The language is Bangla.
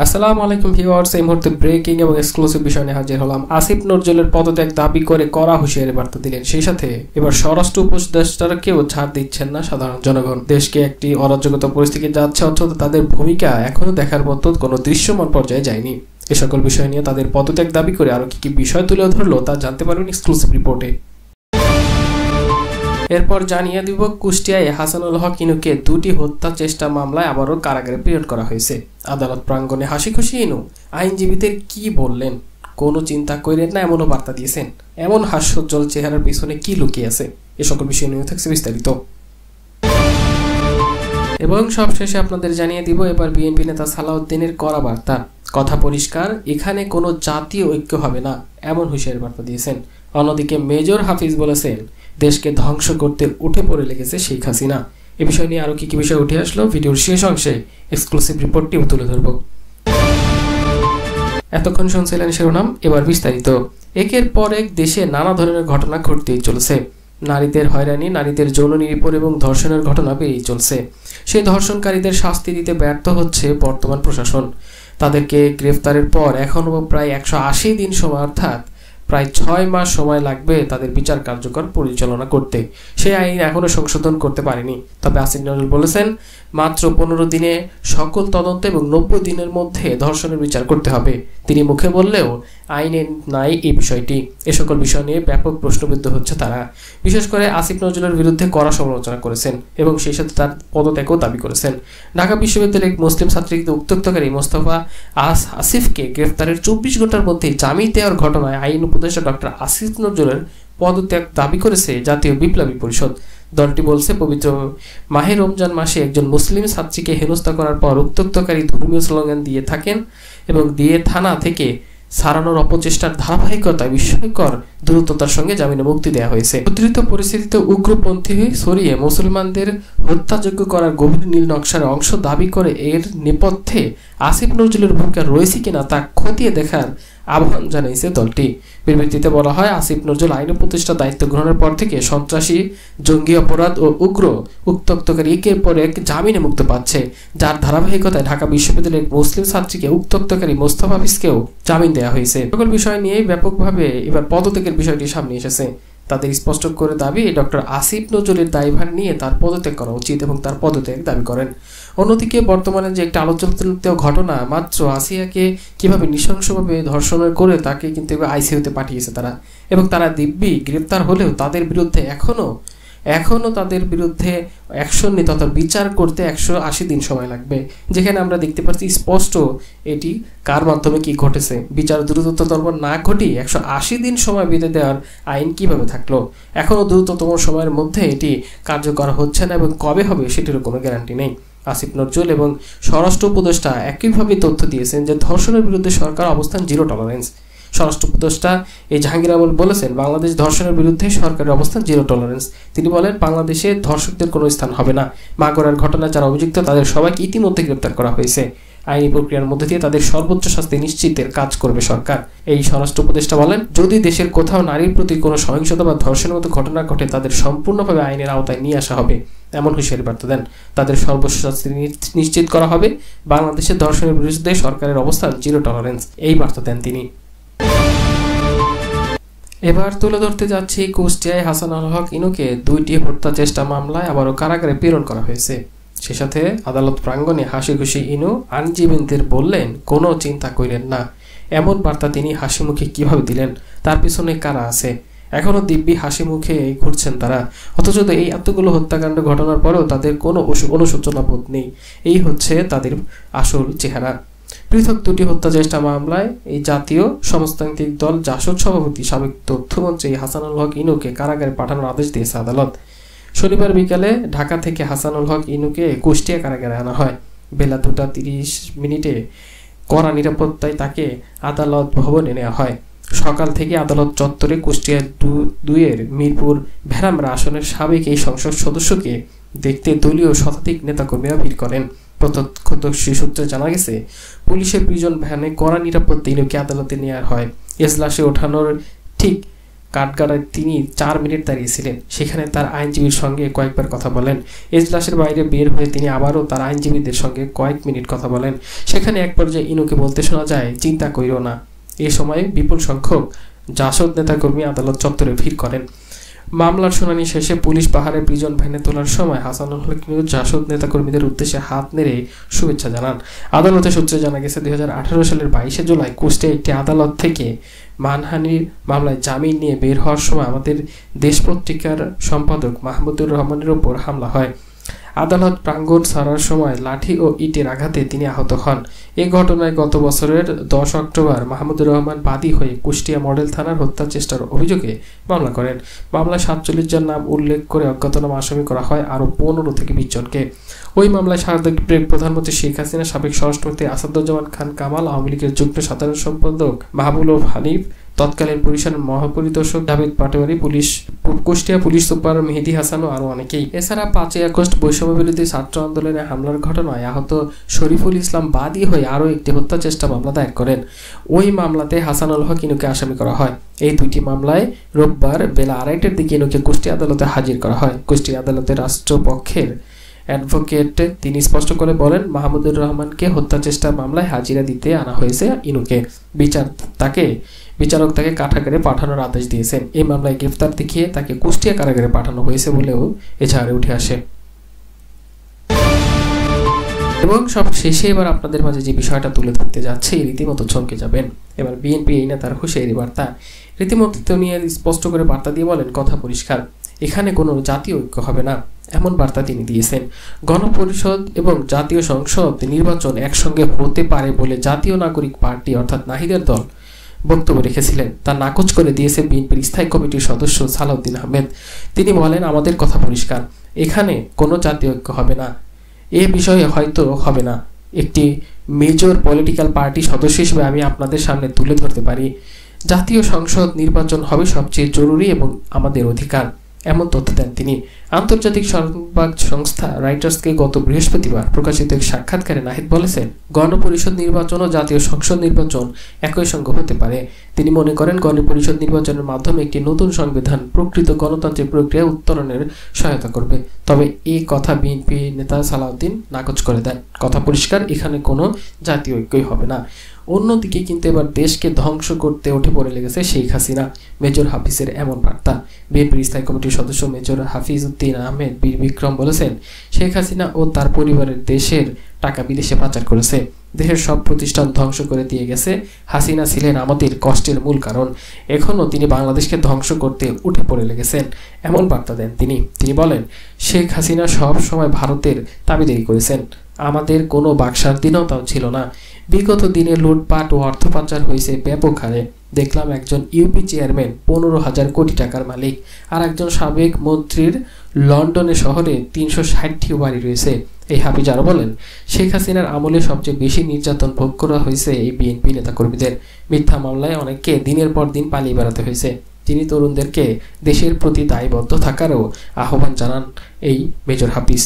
আসসালামু আলাইকুম ভিউয়ার্স, এই মুহূর্তে ব্রেকিং এবং এক্সক্লুসিভ বিষয় নিয়ে হাজির হলাম। আসিফ নজরুলের পদত্যাগ দাবি করে কড়া হুঁশিয়ারি বার্তা দিলেন। সেই সাথে এবার স্বরাষ্ট্র উপদেষ্টাকেও ছাড় দিচ্ছেন না সাধারণ জনগণ। দেশকে একটি অরাজকতা পরিস্থিতি যাচ্ছে, অথচ তাদের ভূমিকা এখনো দেখার মতো কোনো দৃশ্যমান পর্যায়ে যায়নি। এ সকল বিষয় নিয়ে তাদের পদত্যাগ দাবি করে আরো কি কি বিষয় তুলে ধরলো তা জানতে পারবেন এক্সক্লুসিভ রিপোর্টে। এরপর জানিয়ে দিব, কুষ্টিয়ায় হাসানুল হক ইনুকে 2টি হত্যা চেষ্টা মামলায় আবারও কারাগারে প্রেরণ করা হয়েছে। আদালত প্রাঙ্গণে হাসি খুশি ইনু আইনজীবীদের কি বললেন, কোনো চিন্তা করেন না এমনও বার্তা দিয়েছেন। এমন হাস্যোজ্জ্বল চেহারার পিছনে কি লুকিয়ে আছে, এ সকল বিষয় নিয়ে থাকছে বিস্তারিত। এবং সবশেষে আপনাদের জানিয়ে দিব, এবার বিএনপি নেতা সালাউদ্দিনের কড়া বার্তা। কথা পরিষ্কার, এখানে কোনো জাতীয় ঐক্য হবে না, এমন হুঁশিয়ারি বার্তা দিয়েছেন। অন্যদিকে মেজর হাফিজ বলেছেন, দেশকে ধ্বংস করতে উঠে পড়ে লেগেছে শেখ হাসিনা। এ বিষয় নিয়ে আরো কি কি বিষয় উঠে আসলো, ভিডিওর শেষ অংশে এক্সক্লুসিভ রিপোর্টটি তুলে ধরব। এতক্ষণ শুনছিলেন শিরোনাম, এবার বিস্তারিত। একের পর এক দেশে নানা ধরনের ঘটনা ঘটতেই চলেছে। নারীদের হয়রানি, নারীদের যৌন নিপীড়ন এবং ধর্ষণের ঘটনা বেড়েই চলছে। সেই ধর্ষণকারীদের শাস্তি দিতে ব্যর্থ হচ্ছে বর্তমান প্রশাসন। তাদেরকে গ্রেফতারের পর এখনও প্রায় 180 দিন সময়, অর্থাৎ প্রায় 6 মাস সময় লাগবে তাদের বিচার কার্যকর পরিচালনা করতে। সেই আইন এখনো সংশোধন করতে পারেনি। তবে আসিফ নজরুল বলেছেন, মাত্র 15 দিনে সকল তদন্ত এবং 90 দিনের মধ্যে ধর্ষণের বিচার করতে হবে। তিনি মুখে বললেও আইনে নাই এই বিষয়টি। এ সকল বিষয় নিয়ে ব্যাপক প্রশ্নবিদ্ধ হচ্ছে তারা। বিশেষ করে আসিফ নজরুলের বিরুদ্ধে কড়া সমালোচনা করেছেন এবং সেই সাথে তার পদত্যাগও দাবি করেছেন। ঢাকা বিশ্ববিদ্যালয়ের এক মুসলিম ছাত্রীকে উত্ত্যক্তকারী মোস্তফা আসিফকে গ্রেফতারের 24 ঘন্টার মধ্যে জামিন দেওয়ার ঘটনায় আইন উপদেষ্টা ডক্টর আসিফ নজরুলের পদত্যাগ দাবি করেছে জাতীয় বিপ্লবী পরিষদ। দলটি বলছে, পবিত্র মাহে রমজান মাসে একজন মুসলিম ছাত্রীকে হেনস্থা করার পর উত্ত্যক্তকারী ধর্মীয় স্লোগান দিয়ে থাকেন এবং দিয়ে থানা থেকে সারানোর অপচেষ্টার ধারাবাহিকতায় বিস্ময়কর দ্রুততার সঙ্গে জামিনে মুক্তি দেওয়া হয়েছে। উদ্ধৃত পরিস্থিতিতে উগ্রপন্থী সরিয়ে মুসলমানদের হত্যাযোগ্য করার গভীর নীল নকশার অংশ দাবি করে এর নেপথ্যে আসিফ নজরুলের ভূমিকা রয়েছে কিনা তা খতিয়ে দেখার আহ্বান জানিয়েছে দলটি। বিবৃতিতে বলা হয়, আসিফ নজরুল আইন উপদেষ্টার দায়িত্ব গ্রহণের পর থেকে সন্ত্রাসী, জঙ্গি অপরাধ ও উগ্র উত্ত্যক্তকারী একের পর এক জামিনে মুক্ত পাচ্ছে, যার ধারাবাহিকতায় ঢাকা বিশ্ববিদ্যালয়ের মুসলিম ছাত্রীকে উত্ত্যক্তকারী মোস্তফা হাফিজকেও জামিন দেওয়া হয়েছে। সকল বিষয় নিয়ে ব্যাপকভাবে এবার পদত্যাগের বিষয়টি সামনে এসেছে। তাদের স্পষ্ট করে দাবি, ডক্টর আসিফ নজরুলের দায়ভার নিয়ে তার পদত্যাগ করা উচিত এবং তার পদত্যাগ দাবি করেন। অন্যদিকে বর্তমানে যে একটা আলোচিত ঘটনা, মাত্র আসিয়াকে কিভাবে নৃশংসভাবে ধর্ষণ করে তাকে কিন্তু আইসিইউতে পাঠিয়েছে তারা, এবং তারা দিব্যি গ্রেপ্তার হলেও তাদের বিরুদ্ধে এখনো তাদের বিরুদ্ধে অ্যাকশন নিতে অর্থাৎ বিচার করতে 180 দিন সময় লাগবে। যেখানে আমরা দেখতে পাচ্ছি স্পষ্ট এটি কার মাধ্যমে কি ঘটেছে। বিচার দ্রুততর না ঘটিয়ে 180 দিন সময় বেঁধে দেওয়ার আইন কিভাবে থাকলো? এখনো দ্রুততম সময়ের মধ্যে এটি কার্যকর হচ্ছে না এবং কবে হবে সেটিরও কোনো গ্যারান্টি নেই। আসিফ নজরুল এবং স্বরাষ্ট্র উপদেষ্টা একইভাবে তথ্য দিয়েছেন যে ধর্ষণের বিরুদ্ধে সরকার অবস্থান জিরো টলারেন্স। স্বরাষ্ট্র উপদেষ্টা জাহাঙ্গীর আলম বলেছেন, বাংলাদেশ ধর্ষণের বিরুদ্ধে সরকারের অবস্থান জিরো টলারেন্স। তিনি বলেন, বাংলাদেশে ধর্ষকদের কোনো স্থান হবে না। মাগুরার ঘটনায় যারা অভিযুক্ত তাদের সবাইকে ইতিমধ্যে গ্রেপ্তার করা হয়েছে। আইনি প্রক্রিয়ার মধ্যে দিয়ে তাদের সর্বোচ্চ শাস্তি নিশ্চিতের কাজ করবে সরকার। এই স্বরাষ্ট্র উপদেষ্টা বলেন, যদি দেশের কোথাও নারীর প্রতি কোনো সহিংসতা বা ধর্ষণের মতো ঘটনা ঘটে তাদের সম্পূর্ণভাবে আইনের আওতায় নিয়ে আসা হবে, এমন হুঁশিয়ারি বার্তা দেন। তাদের সর্বোচ্চ শাস্তি নিশ্চিত করা হবে। বাংলাদেশের ধর্ষণের বিরুদ্ধে সরকারের অবস্থান জিরো টলারেন্স, এই বার্তা দেন তিনি। এবার তুলে ধরতে যাচ্ছি, কুষ্টিয়ায় হাসানুল হক ইনুকে 2টি হত্যা চেষ্টা মামলায় আবারও কারাগারে প্রেরণ করা হয়েছে। সে সাথে আদালত প্রাঙ্গণে হাসি খুশি ইনু আইনজীবীদের বললেন, কোনো চিন্তা করেন না। এমন বার্তা তিনি হাসি মুখে কিভাবে দিলেন, তার পিছনে কারা আছে? এখনো দিব্যি হাসি মুখে ঘুরছেন তারা, অথচ এই এতগুলো হত্যাকাণ্ড ঘটনার পরেও তাদের কোনো অনুশোচনা বোধ নেই। এই হচ্ছে তাদের আসল চেহারা। পৃথক 2টি হত্যা চেষ্টা মামলায় এই জাতীয় সমাজতান্ত্রিক দল জাসদ সভাপতি সাবেক তথ্যমন্ত্রী হাসানুল হক ইনুকে কারাগারে পাঠানোর আদেশ দিয়েছে আদালত। শনিবার বিকালে ঢাকা থেকে হাসানুল হক ইনুকে কুষ্টিয়া কারাগারে আনা হয়। বেলা 2:30 কড়া নিরাপত্তায় তাকে আদালত ভবনে নেওয়া হয়। সকাল থেকে আদালত চত্বরে কুষ্টিয়া 2-এর মিরপুর ভেড়ামরা আসনের সাবেক এই সংসদ সদস্যকে দেখতে দলীয় শতাধিক নেতাকর্মীরা ভিড় করেন। প্রত্যক্ষদর্শী সূত্রে জানা গেছে, পুলিশের প্রিজন ভ্যানে কড়া নিরাপত্তা ইনুকে আদালতে নেওয়া হয়। এজলাসে ওঠানোর ঠিক কাঠগড়ায় তিনি 4 মিনিট দাঁড়িয়েছিলেন। সেখানে তার আইনজীবীর সঙ্গে কয়েকবার কথা বলেন। এজলাসের বাইরে বের হয়ে তিনি আবারও তার আইনজীবীদের সঙ্গে কয়েক মিনিট কথা বলেন। সেখানে এক পর্যায়ে ইনুকে বলতে শোনা যায়, চিন্তা কইরো না। এ সময় বিপুল সংখ্যক জাসদ নেতাকর্মী আদালত চত্বরে ভিড় করেন। মামলার শুনানি শেষে পুলিশ পাহাড়ে প্রিজন ভ্যানে তোলার সময় হাসানুল হক জাসদ নেতাকর্মীদের উদ্দেশ্যে হাত নেড়ে শুভেচ্ছা জানান। আদালতের সূত্রে জানা গেছে 2018 সালের 22 জুলাই কুষ্টিয়া একটি আদালত থেকে মানহানির মামলায় জামিন নিয়ে বের হওয়ার সময় আমাদের দেশ পত্রিকার সম্পাদক মাহমুদুর রহমানের ওপর হামলা হয়। আদালত প্রাঙ্গণ ছাড়ার সময় লাঠি ও ইটের আঘাতে তিনি আহত হন। এ ঘটনায় গত বছরের 10 অক্টোবর মাহমুদুর রহমান বাদী হয়ে কুষ্টিয়া মডেল থানার হত্যা চেষ্টার অভিযোগে মামলা করেন। মামলায় 47 জন নাম উল্লেখ করে অজ্ঞাতনামা আসামি করা হয় আরও 15 থেকে 20 জনকে। ওই মামলায় সাবেক প্রধানমন্ত্রী শেখ হাসিনা, সাবেক স্বরাষ্ট্রমন্ত্রী আসাদুজ্জামান খান কামাল, আওয়ামী লীগের যুগ্ম সাধারণ সম্পাদক মাহবুব হানিফ, তৎকালীন পুলিশের মহাপরিদর্শক জাভেদ পাটোয়ারি, কুষ্টিয়া পুলিশ সুপার মেহেদী হাসান ও আরও অনেকেই। এছাড়া 5 আগস্ট বৈষম্যবিরোধী ছাত্র আন্দোলনে হামলার ঘটনায় আহত শরীফুল ইসলাম বাদী হয়ে আরও একটি হত্যা চেষ্টা মামলা দায়ের করেন। ওই মামলাতে হাসানুল হক ইনুকে আসামি করা হয়। এই দুইটি মামলায় রোববার বেলা 2:30টার দিকে ইনুকে কুষ্টিয়া আদালতে হাজির করা হয়। কুষ্টিয়া আদালতের রাষ্ট্রপক্ষের অ্যাডভোকেট তিনি স্পষ্ট করে বলেন, মাহমুদুর রহমানকে হত্যা চেষ্টা মামলায় হাজিরা দিতে আনা হয়েছে ইনুকে। বিচারক তাকে কারাগারে পাঠানোর আদেশ দিয়েছেন। এই মামলায় গ্রেফতার দেখিয়ে তাকে কুষ্টিয়া কারাগারে পাঠানো হয়েছে বলেও এজাহারে উঠে আসে। এবং সব শেষে এবার আপনাদের মাঝে যে বিষয়টা তুলে ধরতে যাচ্ছে রীতিমতো চমকে যাবেন। এবার বিএনপি এই নেতার হুঁশিয়ারি বার্তা রীতিমতো নিয়ে স্পষ্ট করে বার্তা দিয়ে বলেন, কথা পরিষ্কার, এখানে কোনো জাতীয় ঐক্য হবে না, এমন বার্তা তিনি দিয়েছেন। গণপরিষদ এবং জাতীয় সংসদ নির্বাচন একসঙ্গে হতে পারে বলে জাতীয় নাগরিক পার্টি অর্থাৎ নাহিদের দল বক্তব্য রেখেছিলেন, তা নাকচ করে দিয়েছে বিএনপির স্থায়ী কমিটির সদস্য সালাউদ্দিন আহমেদ। তিনি বলেন, আমাদের কথা পরিষ্কার, এখানে কোনো জাতীয় ঐক্য হবে না, এ বিষয়ে হয়তো হবে না। একটি মেজর পলিটিক্যাল পার্টি সদস্য হিসেবে আমি আপনাদের সামনে তুলে ধরতে পারি, জাতীয় সংসদ নির্বাচন হবে সবচেয়ে জরুরি এবং আমাদের অধিকার, এমন তথ্য দেন তিনি। আন্তর্জাতিক সংবাদ সংস্থা রাইটার্সকে গত বৃহস্পতিবার প্রকাশিত এক সাক্ষাৎকারে নাহিদ বলেছেন, গণপরিষদ নির্বাচন ও জাতীয় সংসদ নির্বাচন একই সঙ্গে হতে পারে। তিনি মনে করেন, গণপরিষদ নির্বাচনের মাধ্যমে একটি নতুন সংবিধান প্রকৃত গণতান্ত্রিক প্রক্রিয়া উত্তরণের সহায়তা করবে। তবে এই কথা বিএনপি নেতা সালাউদ্দিন নাকচ করে দেন। কথা পরিষ্কার, এখানে কোনো জাতীয় ঐক্যই হবে না। অন্যদিকে কিন্তু এবার দেশকে ধ্বংস করতে উঠে পড়ে লেগেছে শেখ হাসিনা। মেজর হাফিজের এমন বার্তা। বিএনপির স্থায়ী কমিটির সদস্য মেজর হাফিজ উদ্দিন আহমেদ বীর বিক্রম বলেছেন, শেখ হাসিনা ও তার পরিবারের দেশের টাকা বিদেশে পাচার করেছে, দেশের সব প্রতিষ্ঠান ধ্বংস করে দিয়ে গেছে। হাসিনা ছিলেন আমাদের কষ্টের মূল কারণ, এখনও তিনি বাংলাদেশকে ধ্বংস করতে উঠে পড়ে লেগেছেন, এমন বার্তা দেন তিনি বলেন, শেখ হাসিনা সব সময় ভারতের দাবিদারি করেছেন, আমাদের কোনো বাকস্বাধীনতাও ছিল না। বিগত দিনে লুটপাট ও অর্থ পাচার হয়েছে ব্যাপক হারে। দেখলাম একজন ইউপি চেয়ারম্যান 15,000 কোটি টাকার মালিক, আর একজন সাবেক মন্ত্রীর লন্ডনে শহরে 360টি বাড়ি রয়েছে। এই হাফিজ আরও বলেন, শেখ হাসিনার আমলে সবচেয়ে বেশি নির্যাতন ভোগ করা হয়েছে এই বিএনপি নেতাকর্মীদের। মিথ্যা মামলায় অনেককে দিনের পর দিন পালিয়ে বেড়াতে হয়েছে। তিনি তরুণদেরকে দেশের প্রতি দায়বদ্ধ থাকারও আহ্বান জানান এই মেজর হাফিজ।